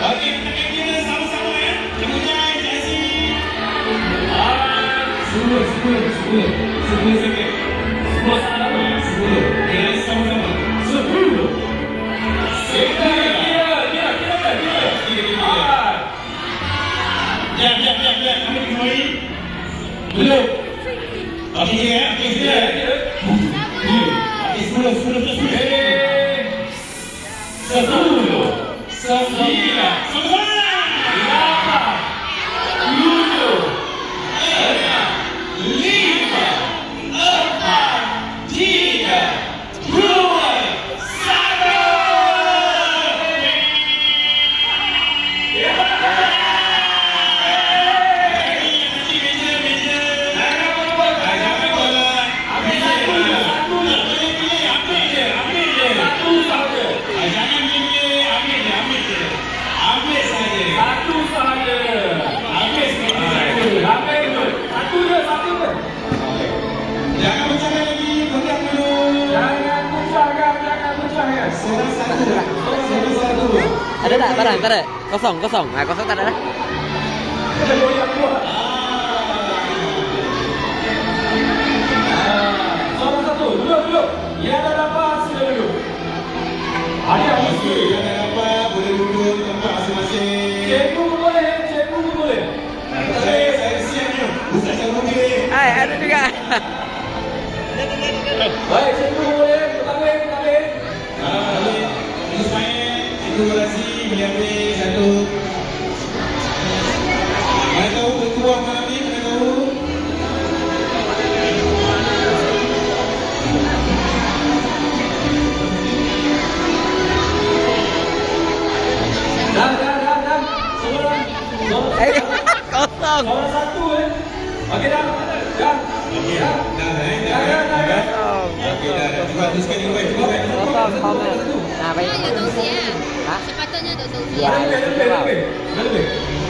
Okey, kita kira sama-sama ya. Kemudian Jazzy. 10 sikit. 10 salah apa ya? 10. Kira sama-sama. 10. Kira. Diam. Kami dikembali. Belum. Okey, ya. Okey, sudah. Okey, 10 plus 10. Ada tak barang? Tak ada. Kosong. Kosong tak ada dah. Duduk. Yang dah dapat sila duduk. Ada yang dah dapat boleh duduk tempat masing-masing. Cikgu pun boleh. Saya siap ni. Bukan saya boleh. Ada juga. Baik, cikgu boleh. Kembali. Ismail, cikgu Razi boleh ambil satu. Mana tahu berkuah malam ni, mana tahu. Dah. Semua Kosong. Orang satu Okey dah. Okey dah. Okey dah. Cuba teruskan ni baik. Kosong. Nah, baik. Sepatutnya ada 东西。 Ya, Lebih.